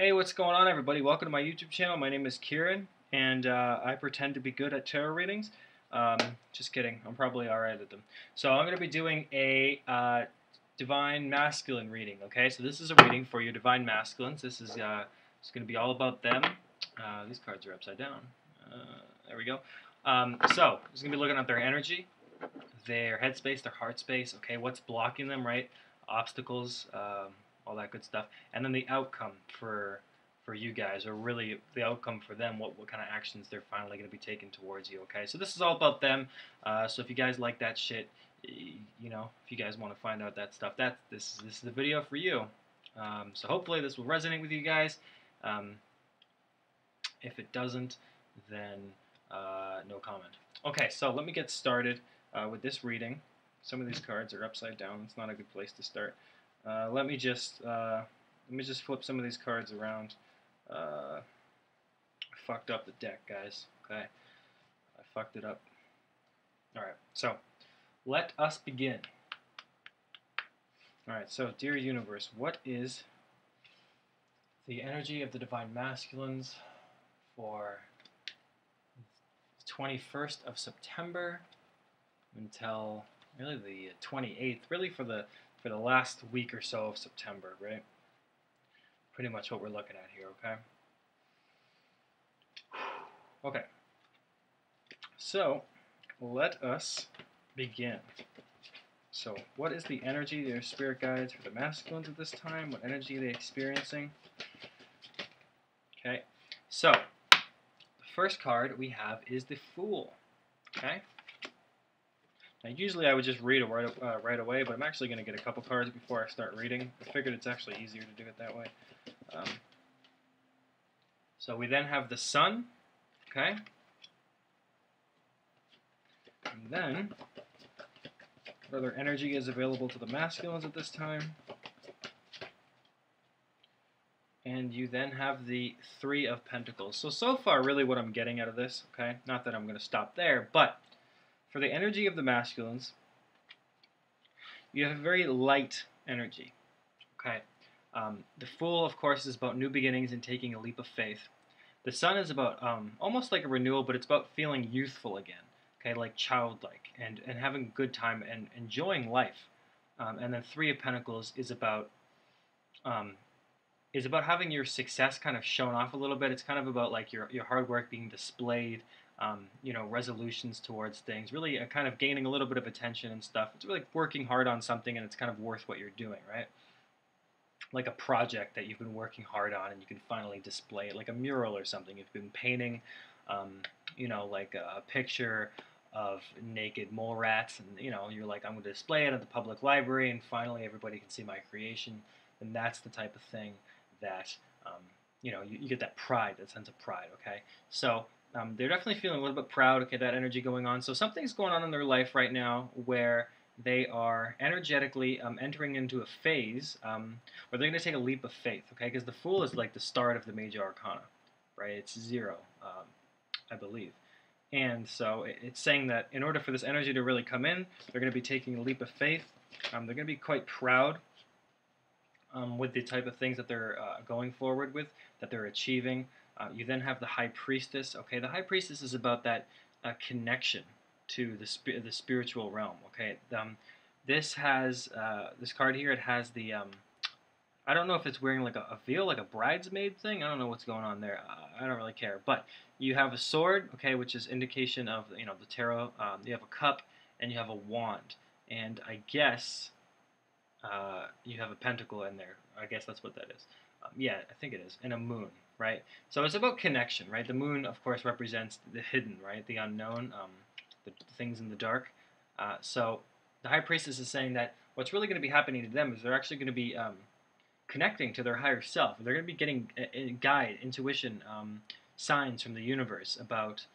Hey, what's going on, everybody? Welcome to my YouTube channel. My name is Kieran, and I pretend to be good at tarot readings. Just kidding. I'm probably alright at them. So I'm going to be doing a divine masculine reading. Okay, so this is a reading for your divine masculines. This is it's going to be all about them. These cards are upside down. There we go. So it's going to be looking at their energy, their headspace, their heart space. Okay, what's blocking them, right? Obstacles. All that good stuff, and then the outcome for you guys, or really the outcome for them, what kind of actions they're finally going to be taking towards you. Okay, so this is all about them. So if you guys like that shit, you know, if you guys want to find out that stuff, this is the video for you. So hopefully this will resonate with you guys. If it doesn't, then no comment. Okay, so let me get started with this reading. Some of these cards are upside down. It's not a good place to start. Let me just flip some of these cards around. I fucked up the deck, guys. Okay, I fucked it up. All right, so let us begin. All right, so dear universe, what is the energy of the divine masculines for the 21st of September until really the 28th? Really for the last week or so of September, right? Pretty much what we're looking at here, okay? Okay. So, let us begin. So, what is the energy, their spirit guides for the masculines at this time? What energy are they experiencing? Okay. So, the first card we have is the Fool, okay? Now, usually I would just read it right away, but I'm actually going to get a couple cards before I start reading. I figured it's actually easier to do it that way. So we then have the Sun, okay? And then, what other energy is available to the masculines at this time? And you then have the Three of Pentacles. So far, really what I'm getting out of this, okay? Not that I'm going to stop there, but for the energy of the masculines, you have very light energy. Okay, the Fool, of course, is about new beginnings and taking a leap of faith. The Sun is about almost like a renewal, but it's about feeling youthful again. Okay, like childlike and having a good time and enjoying life. And then Three of Pentacles is about having your success kind of shown off a little bit. It's kind of about like your hard work being displayed. You know, resolutions towards things, really kind of gaining a little bit of attention and stuff. It's really working hard on something, and it's kind of worth what you're doing, right? Like a project that you've been working hard on, and you can finally display it, like a mural or something. You've been painting, you know, like a picture of naked mole rats, and you know, you're like, I'm going to display it at the public library, and finally everybody can see my creation. And that's the type of thing that you know, you get that pride, that sense of pride. Okay, so. They're definitely feeling a little bit proud, okay, that energy going on. So something's going on in their life right now where they are energetically entering into a phase where they're going to take a leap of faith, okay, because the Fool is like the start of the major arcana, right? It's 0, I believe. And so it's saying that in order for this energy to really come in, they're going to be taking a leap of faith. They're going to be quite proud with the type of things that they're going forward with, that they're achieving. You then have the High Priestess. Okay, the High Priestess is about that connection to the spiritual realm. Okay, this has this card here. It has the I don't know if it's wearing like a veil, like a bridesmaid thing. I don't know what's going on there. I don't really care. But you have a sword, okay, which is indication of, you know, the tarot. You have a cup and you have a wand, and I guess you have a pentacle in there. I guess that's what that is. Yeah, I think it is, and a moon. Right? So it's about connection, right? The moon, of course, represents the hidden, right? The unknown, the things in the dark. So the High Priestess is saying that what's really going to be happening to them is they're actually going to be connecting to their higher self. They're going to be getting a guide, intuition, signs from the universe about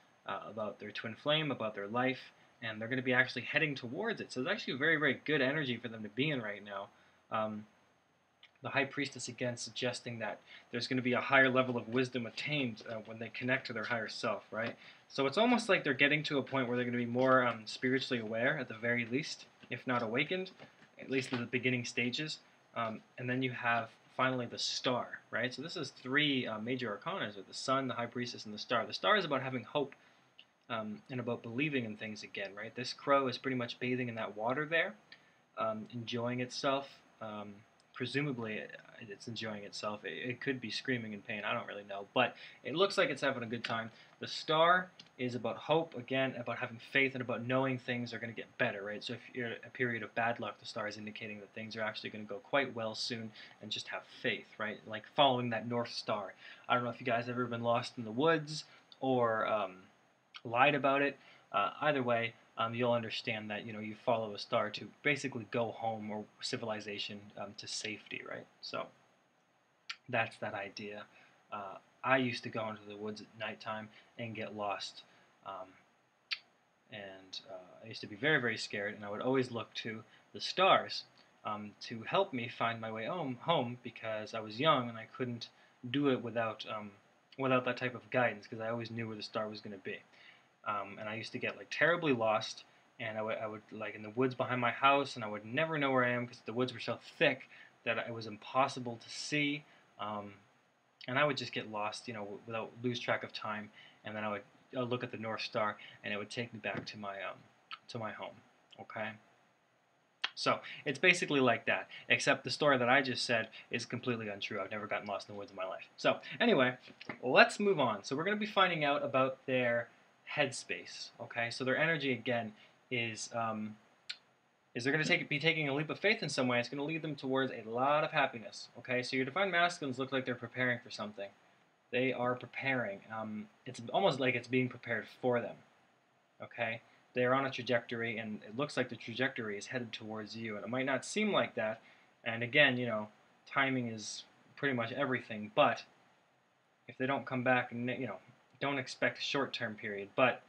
their twin flame, about their life, and they're going to be actually heading towards it. So it's actually a very, very good energy for them to be in right now. The High Priestess, again, suggesting that there's going to be a higher level of wisdom attained when they connect to their higher self, right? So it's almost like they're getting to a point where they're going to be more spiritually aware, at the very least, if not awakened, at least in the beginning stages. And then you have finally the star, right? So this is three major arcana: the sun, the high priestess, and the star. The star is about having hope, and about believing in things again, right? This crow is pretty much bathing in that water there, enjoying itself. Presumably, it's enjoying itself. It could be screaming in pain. I don't really know, but it looks like it's having a good time. The star is about hope, again, about having faith, and about knowing things are going to get better, right? So if you're in a period of bad luck, the star is indicating that things are actually going to go quite well soon, and just have faith, right? Like following that North Star. I don't know if you guys have ever been lost in the woods or lied about it. Either way, you'll understand that you follow a star to basically go home, or civilization, to safety, right? So that's that idea. I used to go into the woods at nighttime and get lost, um, and I used to be very, very scared, and I would always look to the stars to help me find my way home, because I was young and I couldn't do it without that type of guidance, because I always knew where the star was going to be. And I used to get like terribly lost, and I would like in the woods behind my house, and I would never know where I am because the woods were so thick that it was impossible to see, and I would just get lost, without lose track of time, and then I would look at the North Star, and it would take me back to my home. Okay. So it's basically like that, except the story that I just said is completely untrue. I've never gotten lost in the woods in my life. So anyway, let's move on. So we're going to be finding out about their headspace. Okay, so their energy again is they're going to be taking a leap of faith in some way. It's going to lead them towards a lot of happiness. Okay, so your divine masculines look like they're preparing for something. They are preparing. It's almost like it's being prepared for them. Okay, they're on a trajectory, and it looks like the trajectory is headed towards you. And it might not seem like that. And again, timing is pretty much everything. But if they don't come back, and don't expect a short-term period. But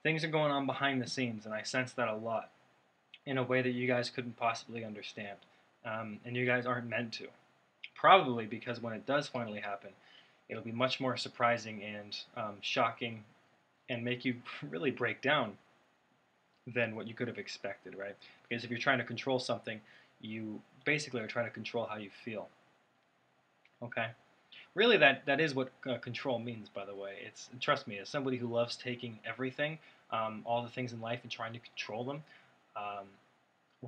things are going on behind the scenes, and I sense that a lot, in a way that you guys couldn't possibly understand, and you guys aren't meant to. Probably because when it does finally happen, it'll be much more surprising and shocking, and make you really break down than what you could have expected, right? Because if you're trying to control something, you basically are trying to control how you feel. Okay? Really, that is what control means, by the way. Trust me, as somebody who loves taking everything, all the things in life, and trying to control them,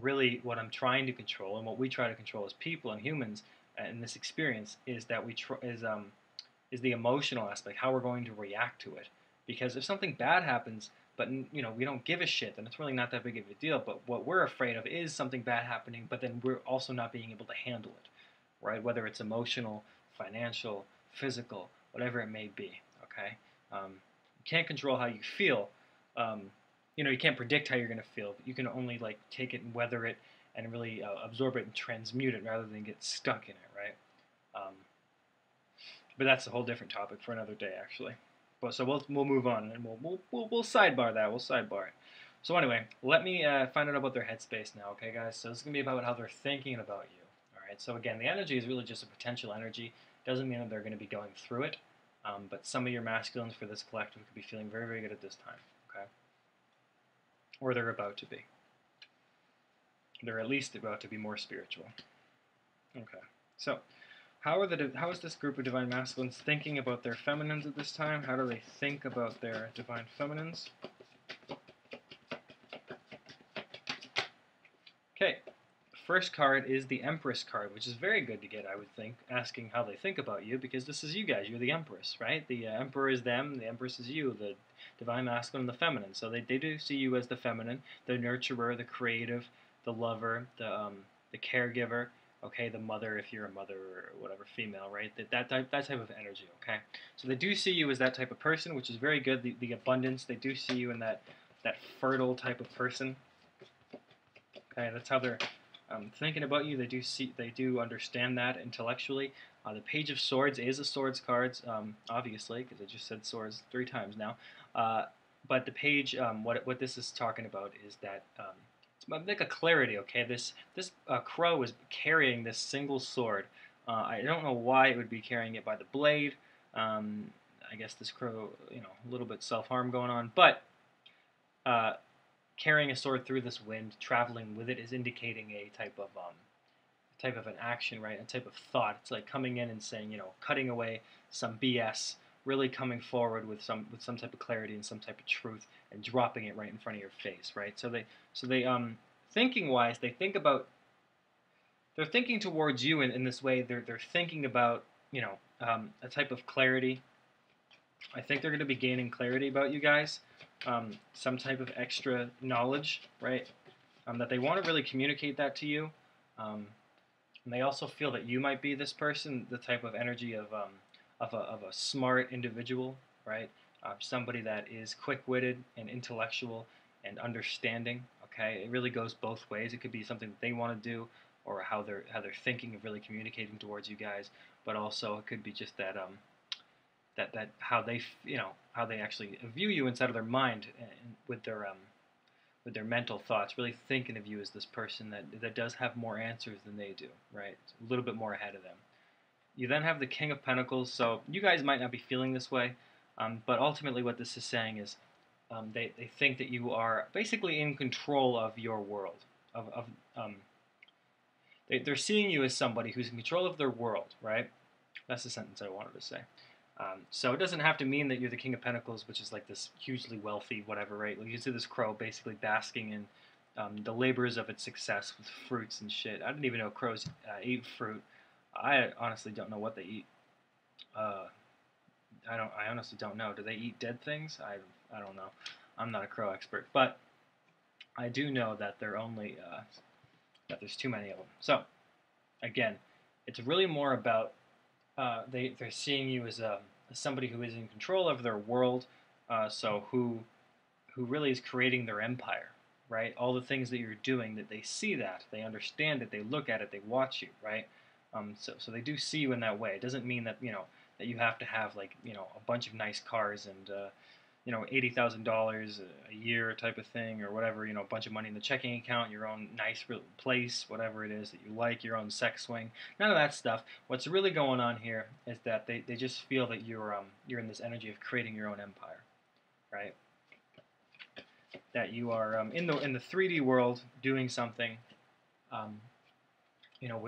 really what I'm trying to control, and what we try to control as people and humans in this experience, is that is the emotional aspect, how we're going to react to it. Because if something bad happens, but we don't give a shit, then it's really not that big of a deal. But what we're afraid of is something bad happening, but then we're also not being able to handle it, right? Whether it's emotional, financial, physical, whatever it may be. Okay, you can't control how you feel. You can't predict how you're going to feel. But you can only like take it and weather it, and really absorb it and transmute it, rather than get stuck in it, right? But that's a whole different topic for another day, actually. But so we'll move on, and we'll sidebar that. We'll sidebar it. So anyway, let me find out about their headspace now, okay, guys? So this is gonna be about how they're thinking about you. All right. So again, the energy is really just a potential energy. Doesn't mean that they're going to be going through it. But some of your masculines for this collective could be feeling very, very good at this time. Okay. Or they're about to be. They're at least about to be more spiritual. Okay. So, how is this group of divine masculines thinking about their feminines at this time? How do they think about their divine feminines? Okay. First card is the Empress card, which is very good to get, I would think, asking how they think about you, because this is you guys. You're the Empress, right? The Emperor is them, the Empress is you, the divine masculine and the feminine. So they do see you as the feminine, the nurturer, the creative, the lover, the caregiver, okay, the mother if you're a mother or whatever, female, right? That type of energy, okay? So they do see you as that type of person, which is very good. The abundance, they do see you in that fertile type of person. Okay, that's how they're thinking about you. They do understand that intellectually. The Page of Swords is a swords card, obviously, because I just said swords 3 times now. But the page, what this is talking about is that it's like a clarity. Okay, this crow is carrying this single sword. I don't know why it would be carrying it by the blade. I guess this crow, a little bit self-harm going on, but carrying a sword through this wind, traveling with it, is indicating a type type of an action, right? A type of thought. It's like coming in and saying, cutting away some BS, really coming forward with some type of clarity and some type of truth, and dropping it right in front of your face, right? So they thinking wise, they're thinking towards you in this way. They're thinking about a type of clarity. I think they're going to be gaining clarity about you guys, some type of extra knowledge, right? That they want to really communicate that to you. And they also feel that you might be this person, the type of energy of a smart individual, right? Somebody that is quick-witted and intellectual and understanding. Okay, it really goes both ways. It could be something that they want to do, or how they're thinking of really communicating towards you guys. But also, it could be just that how how they actually view you inside of their mind, and with their mental thoughts, really thinking of you as this person that does have more answers than they do, right? It's a little bit more ahead of them. You then have the King of Pentacles, so you guys might not be feeling this way, but ultimately what this is saying is they think that you are basically in control of your world. They're seeing you as somebody who's in control of their world, right? That's the sentence I wanted to say. So it doesn't have to mean that you're the King of Pentacles, which is like this hugely wealthy whatever, right? Like you see this crow basically basking in the labors of its success with fruits and shit. I didn't even know crows ate fruit. I honestly don't know what they eat. I honestly don't know. Do they eat dead things? I don't know. I'm not a crow expert, but I do know that that there's too many of them. So again, it's really more about they're seeing you as somebody who is in control of their world, so who really is creating their empire, right? All the things that you're doing, that they see that, they understand it, they look at it, they watch you, right? So they do see you in that way. It doesn't mean that that you have to have like a bunch of nice cars and $80,000 a year type of thing, or whatever, a bunch of money in the checking account, your own nice place, whatever it is that you like, your own sex swing, none of that stuff. What's really going on here is that they just feel that you're in this energy of creating your own empire, right? That you are in the 3D world doing something,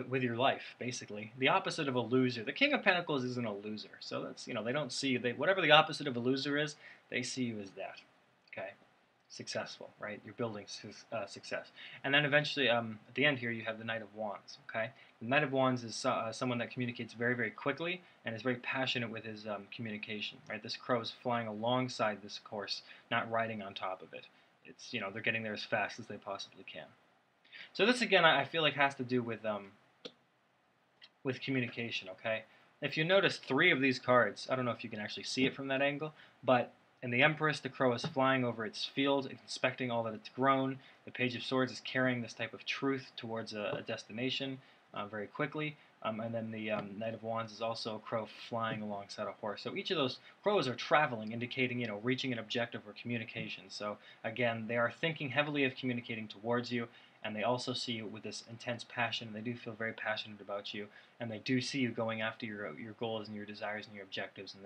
with your life, basically. The opposite of a loser. The King of Pentacles isn't a loser. So that's, they don't see, whatever the opposite of a loser is, they see you as that. Okay? Successful, right? You're building success. And then eventually, at the end here, you have the Knight of Wands, okay? The Knight of Wands is someone that communicates very, very quickly and is very passionate with his communication, right? This crow is flying alongside this horse, not riding on top of it. It's, they're getting there as fast as they possibly can. So this again, I feel like has to do with communication. Okay, if you notice 3 of these cards, I don't know if you can actually see it from that angle, but in the Empress, the crow is flying over its field, inspecting all that it's grown. The Page of Swords is carrying this type of truth towards a destination very quickly. And then the Knight of Wands is also a crow flying alongside a horse. So each of those crows are traveling, indicating, reaching an objective or communication. So again, they are thinking heavily of communicating towards you, and they also see you with this intense passion, and they do feel very passionate about you, and they do see you going after your goals and your desires and your objectives. And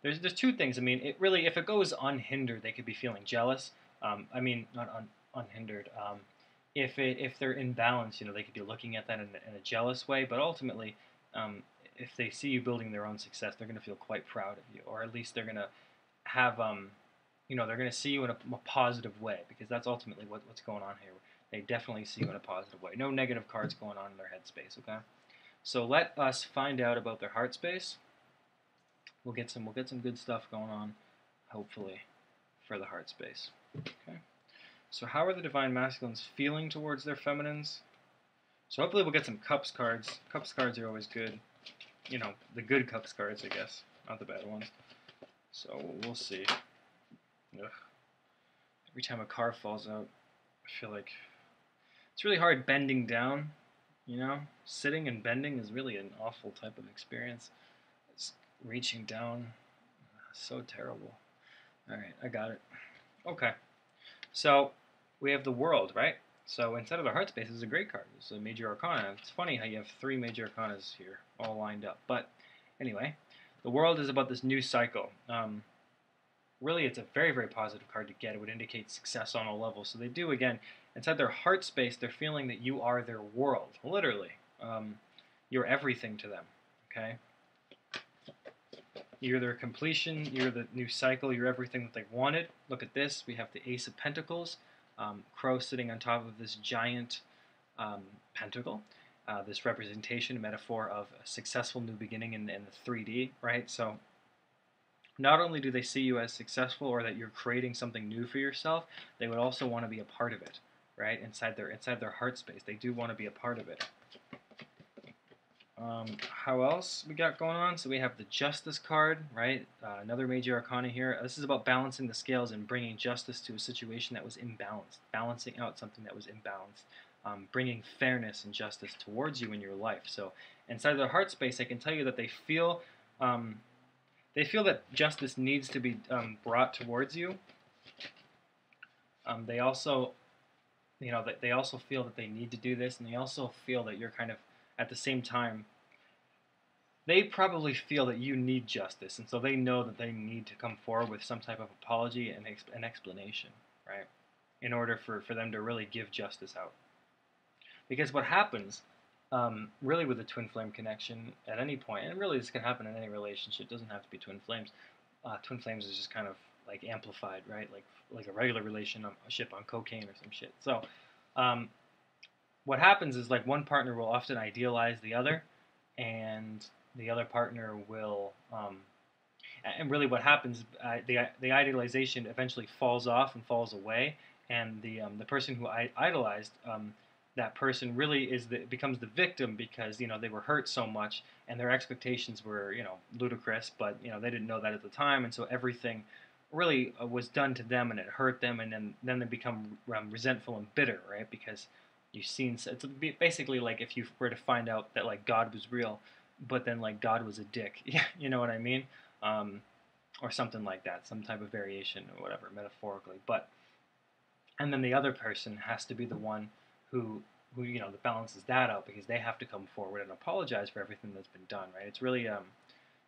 there's 2 things. I mean, it really, if it goes unhindered, they could be feeling jealous. I mean, not unhindered. If they're in balance, they could be looking at that in a jealous way. But ultimately, if they see you building their own success, they're going to feel quite proud of you, or at least they're going to have they're going to see you in a positive way, because that's ultimately what's going on here. They definitely see you in a positive way. No negative cards going on in their head space, okay? So let us find out about their heart space. We'll get some good stuff going on, hopefully, for the heart space. Okay. So how are the Divine Masculines feeling towards their feminines? So hopefully we'll get some Cups cards. Cups cards are always good. The good Cups cards, I guess, not the bad ones. So we'll see. Ugh. Every time a car falls out, I feel like it's really hard bending down, Sitting and bending is really an awful type of experience. It's reaching down. So terrible. Alright, I got it. Okay. So, we have the World, right? So, instead of the heart space, it's a great card. It's a major arcana. It's funny how you have 3 major arcanas here, all lined up. But, anyway, the World is about this new cycle. Really, it's a very, very positive card to get. It would indicate success on all levels. So they do, again, Inside their heart space, they're feeling that you are their world, literally. You're everything to them, okay? You're their completion, you're the new cycle, you're everything that they wanted. Look at this, we have the Ace of Pentacles, Crow sitting on top of this giant pentacle. This representation, metaphor of a successful new beginning in the 3D, right? So not only do they see you as successful or that you're creating something new for yourself, they would also want to be a part of it, right? Inside their heart space, they do want to be a part of it. How else we got going on? So we have the Justice card, right? Another major arcana here. This is about balancing the scales and bringing justice to a situation that was imbalanced, balancing out something that was imbalanced, bringing fairness and justice towards you in your life. So inside their heart space, I can tell you that they feel that justice needs to be brought towards you. They also, they also feel that they need to do this, and they also feel that you're kind of at the same time. They probably feel that you need justice, and so they know that they need to come forward with some type of apology and an explanation, right? In order for them to really give justice out. Because what happens, really with the twin flame connection at any point, and really this can happen in any relationship, it doesn't have to be twin flames. Twin flames is just kind of like amplified, right? Like a regular relationship on cocaine or some shit. So what happens is like one partner will often idealize the other, and the other partner will, and really what happens, the idealization eventually falls off and falls away, and the person who idolized that person really becomes the victim because they were hurt so much and their expectations were ludicrous, but they didn't know that at the time, and so everything really was done to them and it hurt them, and then they become resentful and bitter, right? Because you've seen, it's basically like if you were to find out that like God was real, but then like God was a dick, you know what I mean? Or something like that, some type of variation or whatever, metaphorically. But and then the other person has to be the one who that balances that out, because they have to come forward and apologize for everything that's been done, right? It's really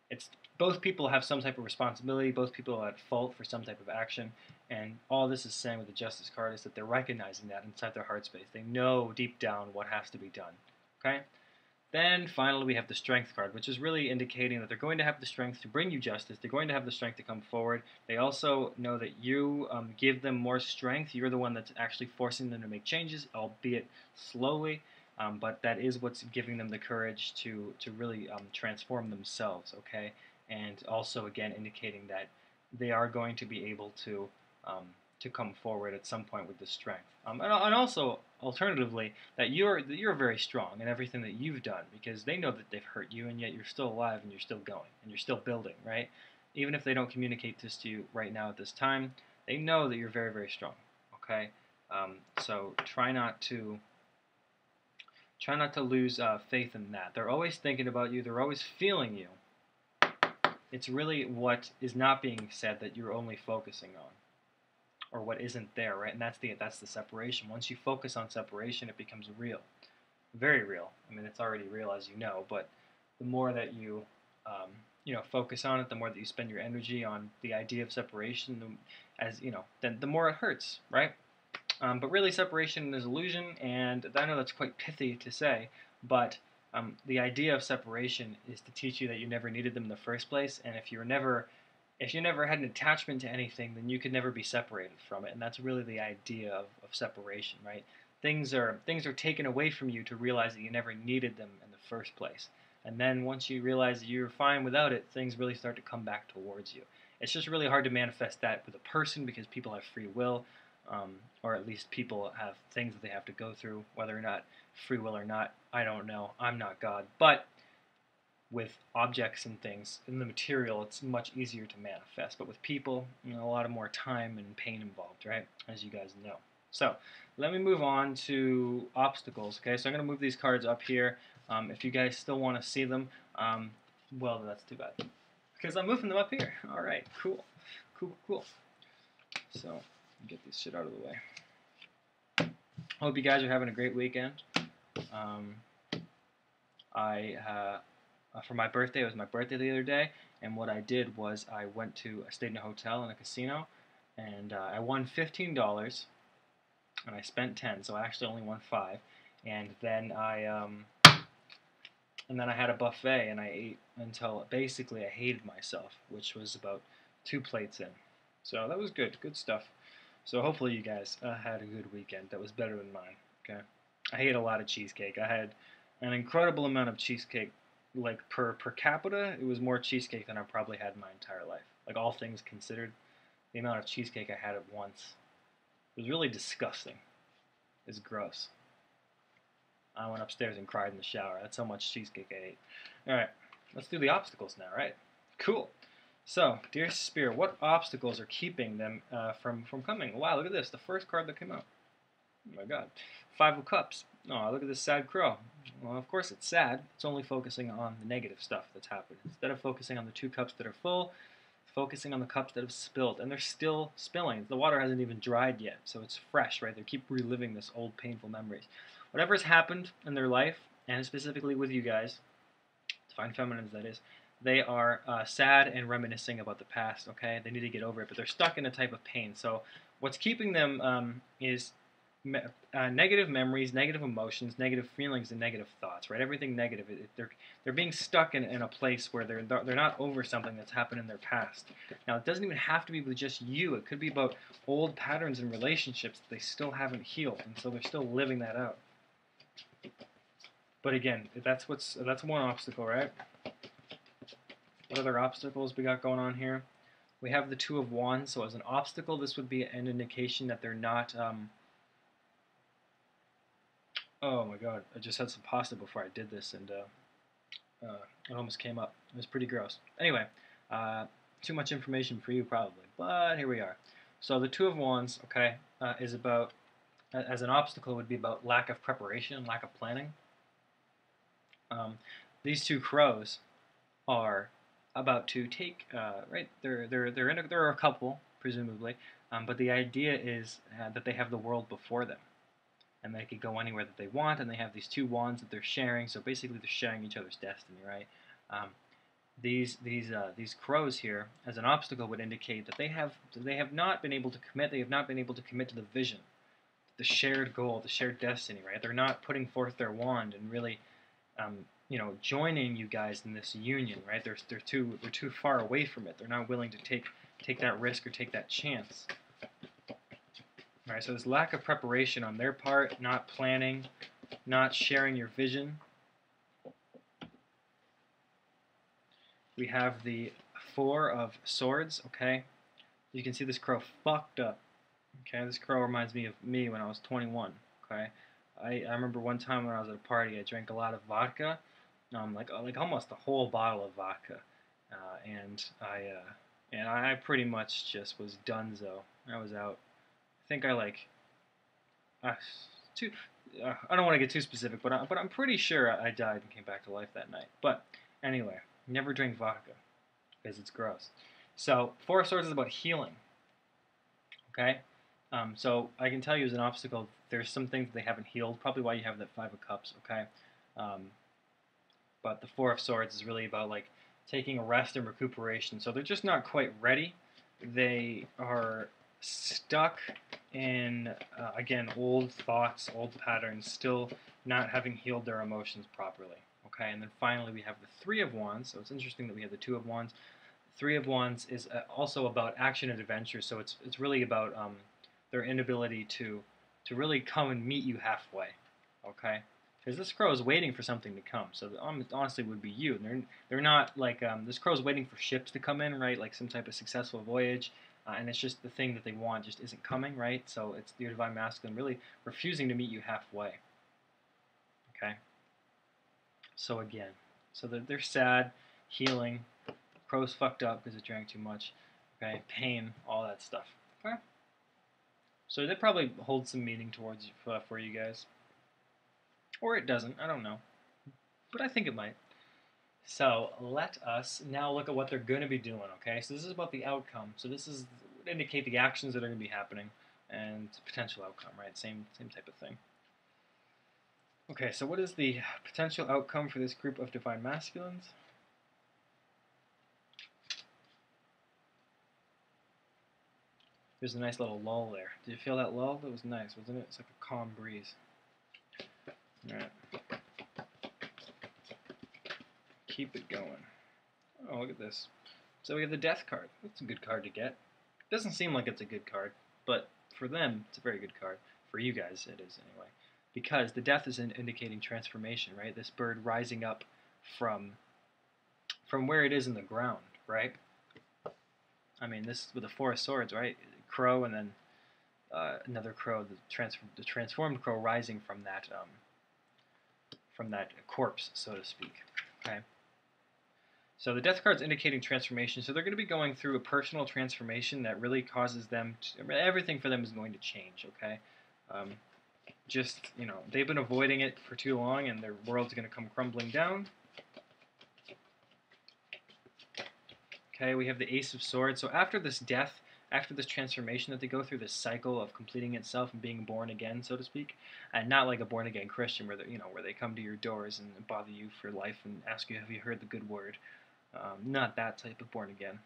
it's both people have some type of responsibility, both people are at fault for some type of action, and all this is saying with the Justice card is that they're recognizing that inside their heart space. They know deep down what has to be done, okay? Then finally we have the Strength card, which is really indicating that they're going to have the strength to bring you justice. They're going to have the strength to come forward. They also know that you give them more strength. You're the one that's actually forcing them to make changes, albeit slowly. But that is what's giving them the courage to really transform themselves, okay? And also, again, indicating that they are going to be able to come forward at some point with the strength. And also, alternatively, that you're very strong in everything that you've done, because they know that they've hurt you, and yet you're still alive, and you're still going, and you're still building, right? Even if they don't communicate this to you right now at this time, they know that you're very, very strong, okay? So try not to lose faith in that. They're always thinking about you. They're always feeling you. It's really what is not being said that you're only focusing on, or what isn't there, right? And that's the separation. Once you focus on separation, it becomes real, very real. I mean, it's already real, as you know, but the more that you focus on it, the more that you spend your energy on the idea of separation, then the more it hurts, right? But really, separation is illusion, and I know that's quite pithy to say, but the idea of separation is to teach you that you never needed them in the first place, and if you never had an attachment to anything, then you could never be separated from it, and that's really the idea of separation, right? Things are taken away from you to realize that you never needed them in the first place, and then once you realize that you're fine without it, things really start to come back towards you. It's just really hard to manifest that with a person, because people have free will, or at least people have things that they have to go through, whether or not free will or not, I don't know. I'm not God. But with objects and things in the material, it's much easier to manifest. But with people, a lot of more time and pain involved, right? As you guys know. So let me move on to obstacles. Okay, so I'm going to move these cards up here. If you guys still want to see them, well, that's too bad, because I'm moving them up here. All right, cool. So get this shit out of the way. Hope you guys are having a great weekend. For my birthday, it was my birthday the other day, and what I did was I stayed in a hotel and a casino, and I won $15, and I spent 10, so I actually only won 5. And then I had a buffet, and I ate until basically I hated myself, which was about 2 plates in. So that was good stuff. So hopefully you guys had a good weekend. That was better than mine. Okay, I ate a lot of cheesecake. I had an incredible amount of cheesecake. Like per capita, it was more cheesecake than I probably had in my entire life. Like all things considered, the amount of cheesecake I had at once was really disgusting. It's gross. I went upstairs and cried in the shower. That's how much cheesecake I ate. Alright, let's do the obstacles now, right? Cool. So, dear Spirit, what obstacles are keeping them from coming? Wow, look at this. The first card that came out. Oh my god. 5 of Cups. Oh, look at this sad crow. Well, of course it's sad. It's only focusing on the negative stuff that's happened. Instead of focusing on the 2 cups that are full, it's focusing on the cups that have spilled. And they're still spilling. The water hasn't even dried yet, so it's fresh, right? They keep reliving this old painful memories. Whatever has happened in their life, and specifically with you guys, Divine Feminines that is, they are sad and reminiscing about the past, okay? They need to get over it, but they're stuck in a type of pain. So what's keeping them is negative memories, negative emotions, negative feelings, and negative thoughts, right? Everything negative. They're being stuck in a place where they're not over something that's happened in their past. Now, it doesn't even have to be with just you. It could be about old patterns and relationships that they still haven't healed, and so they're still living that out. But again, that's one obstacle, right? What other obstacles we got going on here? We have the 2 of Wands. So as an obstacle, this would be an indication that they're not. Oh my God! I just had some pasta before I did this, and it almost came up. It was pretty gross. Anyway, too much information for you probably, but here we are. So the 2 of Wands, okay, is about as an obstacle would be about lack of preparation, lack of planning. These 2 crows are about to take right. They're a couple presumably, but the idea is that they have the world before them, and they could go anywhere that they want, and they have these 2 wands that they're sharing. So basically, they're sharing each other's destiny, right? These crows here, as an obstacle, would indicate that they have not been able to commit. They have not been able to commit to the vision, the shared goal, the shared destiny, right? They're not putting forth their wand and really joining you guys in this union, right? They're too far away from it. They're not willing to take that risk or take that chance. All right, so there's lack of preparation on their part, not planning, not sharing your vision. We have the 4 of Swords, okay? You can see this crow fucked up, okay? This crow reminds me of me when I was 21, okay? I remember one time when I was at a party, I drank a lot of vodka, like almost a whole bottle of vodka, and I pretty much just was donezo. I was out. I think I I don't want to get too specific, but I'm pretty sure I died and came back to life that night. But anyway, never drink vodka because it's gross. So 4 of Swords is about healing. Okay, so I can tell you as an obstacle, there's some things that they haven't healed. Probably why you have that 5 of Cups. Okay, but the 4 of Swords is really about like taking a rest and recuperation. So they're just not quite ready. They are stuck in again old thoughts, old patterns, still not having healed their emotions properly. Okay, and then finally we have the 3 of Wands. So it's interesting that we have the 2 of Wands. 3 of Wands is also about action and adventure. So it's really about their inability to really come and meet you halfway. Okay, because this crow is waiting for something to come. So honestly, it would be you. And they're not like this crow is waiting for ships to come in, right? Like some type of successful voyage. And it's just the thing that they want just isn't coming, right? So it's your Divine Masculine really refusing to meet you halfway. Okay? So again, so they're sad, healing, crow's fucked up because it drank too much, okay? Pain, all that stuff. Okay? So that probably holds some meaning towards for you guys. Or it doesn't, I don't know. But I think it might. So let us now look at what they're going to be doing, okay? So this is about the outcome. So this is would indicate the actions that are going to be happening and potential outcome, right? Same type of thing. Okay, so what is the potential outcome for this group of Divine Masculines? There's a nice little lull there. Did you feel that lull? That was nice, wasn't it? It's like a calm breeze. All right. Keep it going. Oh, look at this. So we have the Death card. That's a good card to get. Doesn't seem like it's a good card, but for them, it's a very good card. For you guys, it is anyway. Because the Death is indicating transformation, right? This bird rising up from where it is in the ground, right? I mean, this with the Four of Swords, right? Crow, and then another crow, the transformed crow rising from that corpse, so to speak. Okay. So the Death card's indicating transformation. So they're going to be going through a personal transformation that really causes them everything for them is going to change. Okay. Just, they've been avoiding it for too long, and their world's going to come crumbling down. Okay, we have the Ace of Swords. So after this death, after this transformation that they go through, this cycle of completing itself and being born again, so to speak, and not like a born again Christian where they come to your doors and bother you for life and ask you, have you heard the good word? Not that type of born again.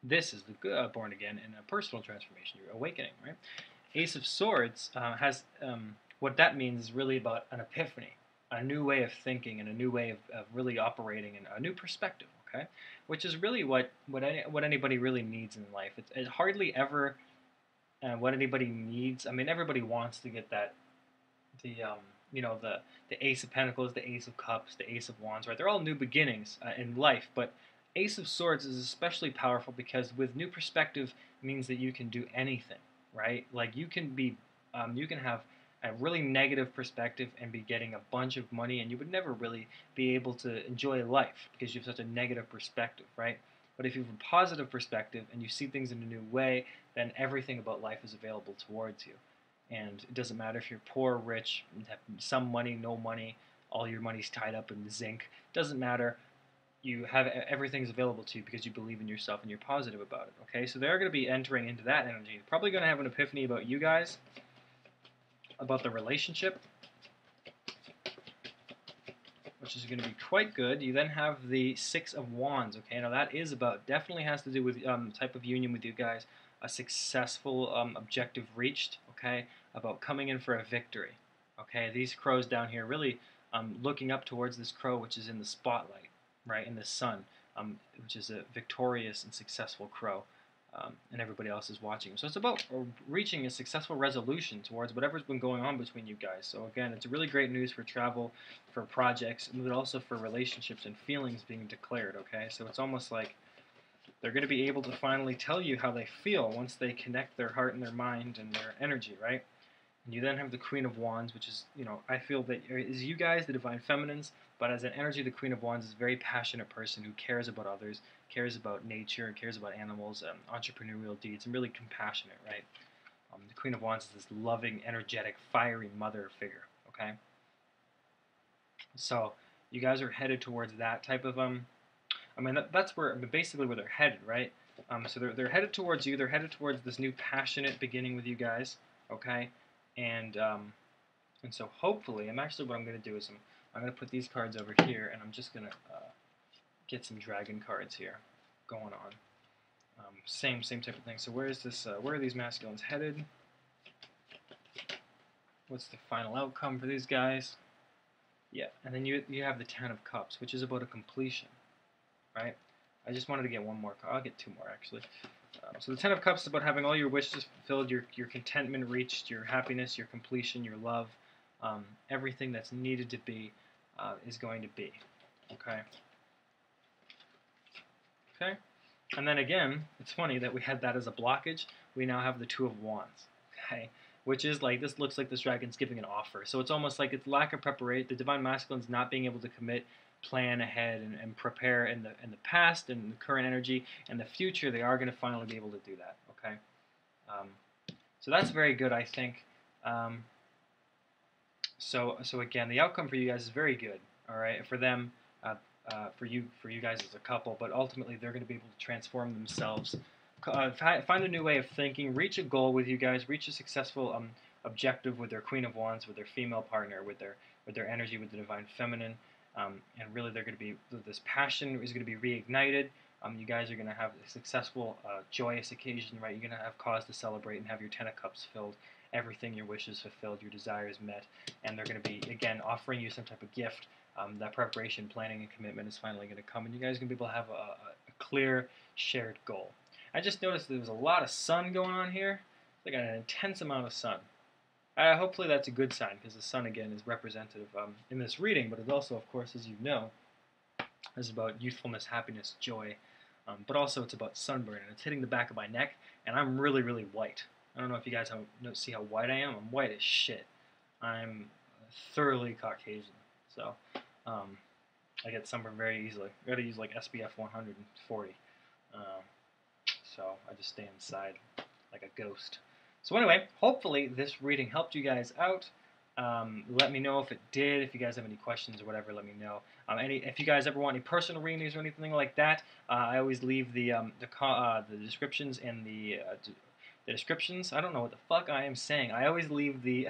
This is the born again in a personal transformation, you're awakening, right? Ace of Swords has what that means is really about an epiphany, a new way of thinking, and a new way of really operating, and a new perspective. Okay, which is really what anybody really needs in life. It's hardly ever what anybody needs. I mean, everybody wants to get that the Ace of Pentacles, the Ace of Cups, the Ace of Wands, right? They're all new beginnings in life, but Ace of Swords is especially powerful because with new perspective means that you can do anything, right? Like you can have a really negative perspective and be getting a bunch of money, and you would never really be able to enjoy life because you have such a negative perspective, right? But if you have a positive perspective and you see things in a new way, then everything about life is available towards you. And it doesn't matter if you're poor, rich, have some money, no money, all your money's tied up in zinc. It doesn't matter. You have everything's available to you because you believe in yourself and you're positive about it. Okay, so they're going to be entering into that energy. Probably going to have an epiphany about you guys, about the relationship, which is going to be quite good. You then have the Six of Wands. Okay, now that is definitely has to do with type of union with you guys, a successful objective reached. Okay, about coming in for a victory. Okay, these crows down here really looking up towards this crow, which is in the spotlight, right, in the sun, which is a victorious and successful crow. And everybody else is watching. So it's about reaching a successful resolution towards whatever's been going on between you guys. So again, it's really great news for travel, for projects, but also for relationships and feelings being declared, okay? So it's almost like they're going to be able to finally tell you how they feel once they connect their heart and their mind and their energy, right? And you then have the Queen of Wands, which is, I feel that is you guys, the Divine Feminines, but as an energy, the Queen of Wands is a very passionate person who cares about others, cares about nature, cares about animals, entrepreneurial deeds, and really compassionate, right? The Queen of Wands is this loving, energetic, fiery mother figure, okay? So you guys are headed towards that type of, that's basically where they're headed, right? So they're headed towards you, they're headed towards this new passionate beginning with you guys, okay? And so hopefully, what I'm going to do is I'm going to put these cards over here, and I'm just going to get some dragon cards here going on. Same type of thing. So where is this? Where are these masculines headed? What's the final outcome for these guys? Yeah, and then you have the Ten of Cups, which is about a completion, right? I just wanted to get one more card. I'll get two more actually. So the Ten of Cups is about having all your wishes fulfilled, your contentment reached, your happiness, your completion, your love, everything that's needed to be is going to be. Okay. Okay. And then again, it's funny that we had that as a blockage. We now have the Two of Wands. Okay. Which is like, this looks like this dragon's giving an offer. So it's almost like it's lack of preparation. The Divine Masculine's not being able to commit, plan ahead, and prepare in the past and the current energy. In the future, they are going to finally be able to do that. Okay. So that's very good, I think. So again, the outcome for you guys is very good. All right. For them, for you guys as a couple, but ultimately they're going to be able to transform themselves. Find a new way of thinking, reach a goal with you guys, reach a successful objective with their Queen of Wands, with their female partner, with their energy, with the Divine Feminine, and really they're going to be, this passion is going to be reignited. You guys are going to have a successful, joyous occasion, right? You're going to have cause to celebrate and have your 10 of cups filled, everything, your wishes fulfilled, your desires met, and they're going to be, again, offering you some type of gift. That preparation, planning, and commitment is finally going to come, and you guys are going to be able to have a clear, shared goal. I just noticed there was a lot of sun going on here, like an intense amount of sun. Hopefully that's a good sign, because the sun, again, is representative in this reading, but it's also, of course, as you know, is about youthfulness, happiness, joy, but also it's about sunburn, and it's hitting the back of my neck, and I'm really, really white. I don't know if you guys see how white I am. I'm white as shit. I'm thoroughly Caucasian, so I get sunburned very easily. I gotta use like SPF 140, so I just stay inside like a ghost. So anyway, hopefully this reading helped you guys out. Let me know if it did. If you guys have any questions or whatever, let me know. If you guys ever want any personal readings or anything like that, I always leave the descriptions and the descriptions. I don't know what the fuck I am saying. I always leave the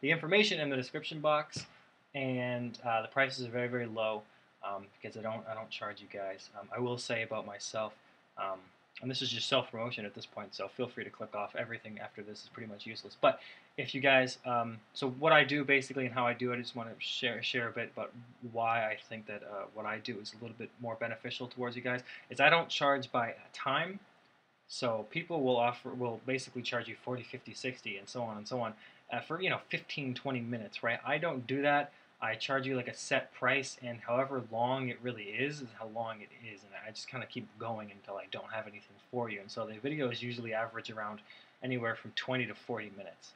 information in the description box, and the prices are very, very low because I don't charge you guys. I will say about myself. And this is just self-promotion at this point, so feel free to click off. Everything after this is pretty much useless. But if you guys, so what I do basically and how I do it, I just want to share a bit about why I think that what I do is a little bit more beneficial towards you guys. Is I don't charge by time, so people will basically charge you 40, 50, 60, and so on and so on for 15, 20 minutes, right? I don't do that. I charge you like a set price, and however long it really is how long it is, and I just kind of keep going until I don't have anything for you. And so the videos usually average around anywhere from 20 to 40 minutes.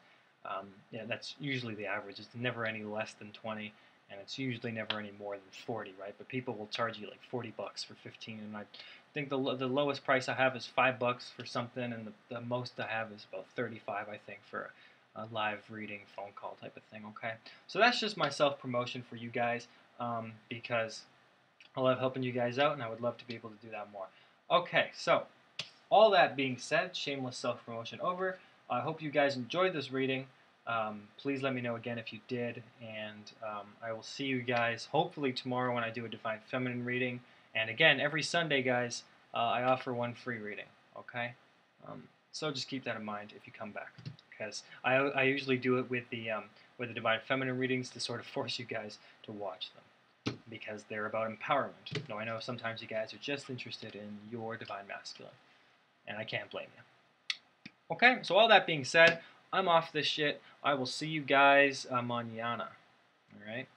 That's usually the average. It's never any less than 20, and it's usually never any more than 40, right? But people will charge you like 40 bucks for 15, and I think the lowest price I have is $5 for something, and the most I have is about 35, I think, for a live reading phone call type of thing. Okay, so that's just my self-promotion for you guys, because I love helping you guys out, and I would love to be able to do that more. Okay, so all that being said, shameless self-promotion over. I hope you guys enjoyed this reading. Please let me know again if you did, and I will see you guys hopefully tomorrow when I do a Divine Feminine reading. And again, every Sunday, guys, I offer one free reading. Okay, so just keep that in mind if you come back, because I usually do it with the Divine Feminine readings to sort of force you guys to watch them, because they're about empowerment. Now, I know sometimes you guys are just interested in your Divine Masculine, and I can't blame you. Okay, so all that being said, I'm off this shit. I will see you guys mañana. All right?